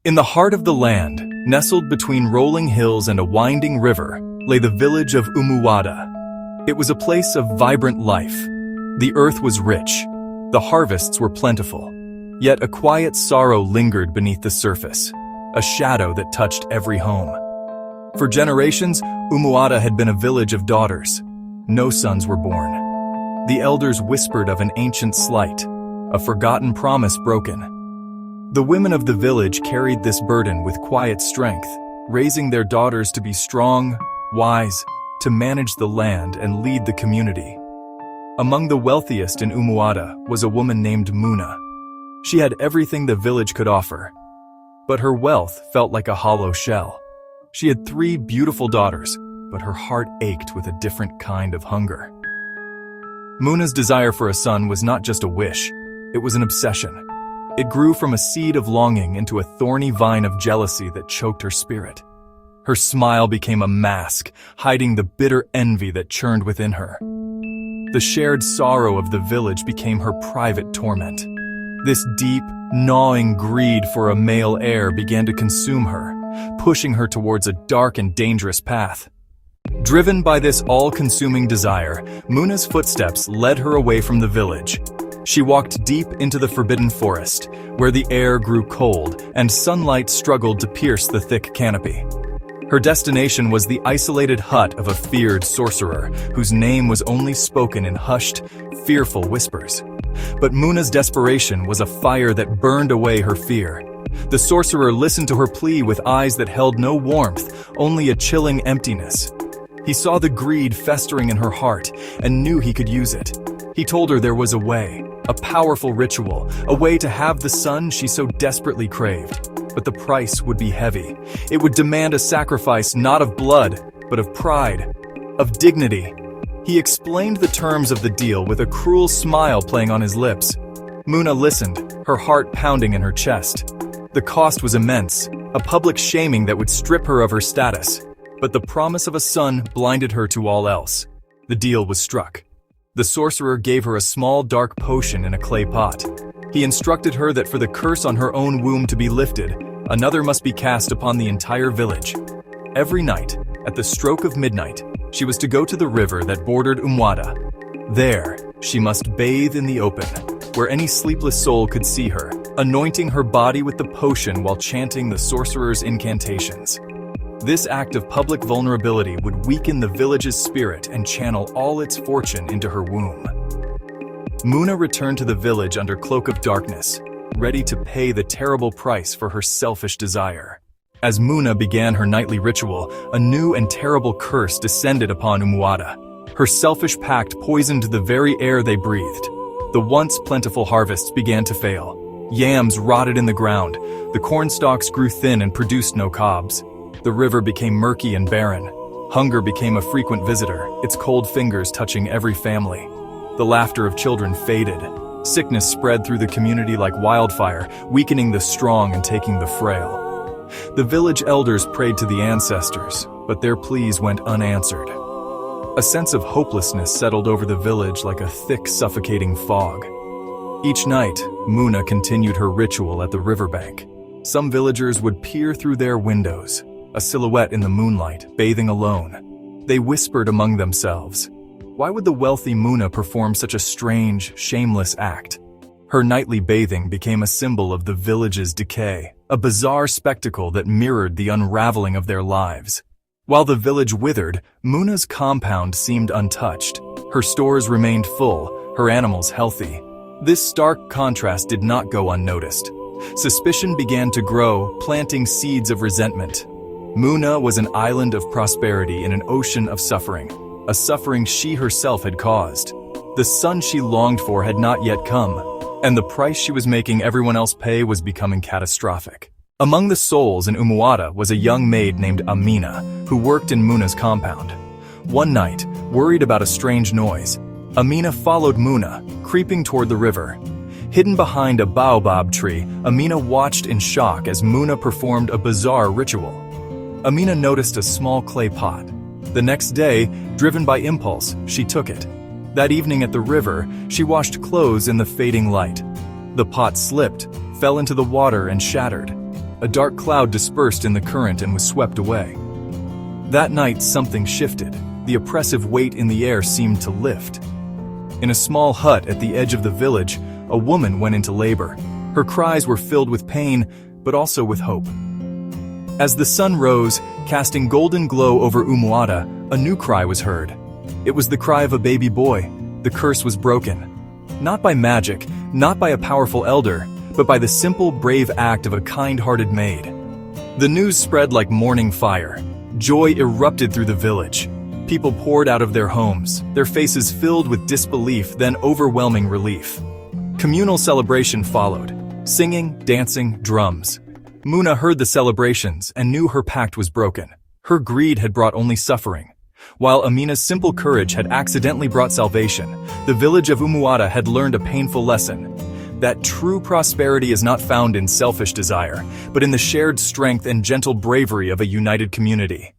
In the heart of the land, nestled between rolling hills and a winding river, lay the village of Umuada. It was a place of vibrant life. The earth was rich. The harvests were plentiful. Yet a quiet sorrow lingered beneath the surface, a shadow that touched every home. For generations, Umuada had been a village of daughters. No sons were born. The elders whispered of an ancient slight, a forgotten promise broken. The women of the village carried this burden with quiet strength, raising their daughters to be strong, wise, to manage the land and lead the community. Among the wealthiest in Umuada was a woman named Muna. She had everything the village could offer, but her wealth felt like a hollow shell. She had 3 beautiful daughters, but her heart ached with a different kind of hunger. Muna's desire for a son was not just a wish, it was an obsession. It grew from a seed of longing into a thorny vine of jealousy that choked her spirit. Her smile became a mask, hiding the bitter envy that churned within her. The shared sorrow of the village became her private torment. This deep, gnawing greed for a male heir began to consume her, pushing her towards a dark and dangerous path. Driven by this all-consuming desire, Muna's footsteps led her away from the village. She walked deep into the forbidden forest, where the air grew cold and sunlight struggled to pierce the thick canopy. Her destination was the isolated hut of a feared sorcerer, whose name was only spoken in hushed, fearful whispers. But Muna's desperation was a fire that burned away her fear. The sorcerer listened to her plea with eyes that held no warmth, only a chilling emptiness. He saw the greed festering in her heart and knew he could use it. He told her there was a way, a powerful ritual, a way to have the son she so desperately craved. But the price would be heavy. It would demand a sacrifice not of blood, but of pride, of dignity. He explained the terms of the deal with a cruel smile playing on his lips. Muna listened, her heart pounding in her chest. The cost was immense, a public shaming that would strip her of her status. But the promise of a son blinded her to all else. The deal was struck. The sorcerer gave her a small dark potion in a clay pot. He instructed her that for the curse on her own womb to be lifted, another must be cast upon the entire village. Every night, at the stroke of midnight, she was to go to the river that bordered Umuada. There, she must bathe in the open, where any sleepless soul could see her, anointing her body with the potion while chanting the sorcerer's incantations. This act of public vulnerability would weaken the village's spirit and channel all its fortune into her womb. Muna returned to the village under cloak of darkness, ready to pay the terrible price for her selfish desire. As Muna began her nightly ritual, a new and terrible curse descended upon Umuada. Her selfish pact poisoned the very air they breathed. The once plentiful harvests began to fail. Yams rotted in the ground, the corn stalks grew thin and produced no cobs. The river became murky and barren. Hunger became a frequent visitor, its cold fingers touching every family. The laughter of children faded. Sickness spread through the community like wildfire, weakening the strong and taking the frail. The village elders prayed to the ancestors, but their pleas went unanswered. A sense of hopelessness settled over the village like a thick, suffocating fog. Each night, Muna continued her ritual at the riverbank. Some villagers would peer through their windows, a silhouette in the moonlight, bathing alone. They whispered among themselves, why would the wealthy Muna perform such a strange, shameless act? Her nightly bathing became a symbol of the village's decay, a bizarre spectacle that mirrored the unraveling of their lives. While the village withered, Muna's compound seemed untouched. Her stores remained full, her animals healthy. This stark contrast did not go unnoticed. Suspicion began to grow, planting seeds of resentment. Muna was an island of prosperity in an ocean of suffering, a suffering she herself had caused. The son she longed for had not yet come, and the price she was making everyone else pay was becoming catastrophic. Among the souls in Umuada was a young maid named Amina, who worked in Muna's compound. One night, worried about a strange noise, Amina followed Muna, creeping toward the river. Hidden behind a baobab tree, Amina watched in shock as Muna performed a bizarre ritual. Amina noticed a small clay pot. The next day, driven by impulse, she took it. That evening at the river, she washed clothes in the fading light. The pot slipped, fell into the water and shattered. a dark cloud dispersed in the current and was swept away. That night, something shifted. The oppressive weight in the air seemed to lift. In a small hut at the edge of the village, a woman went into labor. Her cries were filled with pain, but also with hope. As the sun rose, casting golden glow over Umuada, a new cry was heard. It was the cry of a baby boy. The curse was broken. Not by magic, not by a powerful elder, but by the simple, brave act of a kind-hearted maid. The news spread like morning fire. Joy erupted through the village. People poured out of their homes, their faces filled with disbelief, then overwhelming relief. Communal celebration followed. Singing, dancing, drums. Muna heard the celebrations and knew her pact was broken. Her greed had brought only suffering. While Amina's simple courage had accidentally brought salvation, the village of Umuada had learned a painful lesson. That true prosperity is not found in selfish desire, but in the shared strength and gentle bravery of a united community.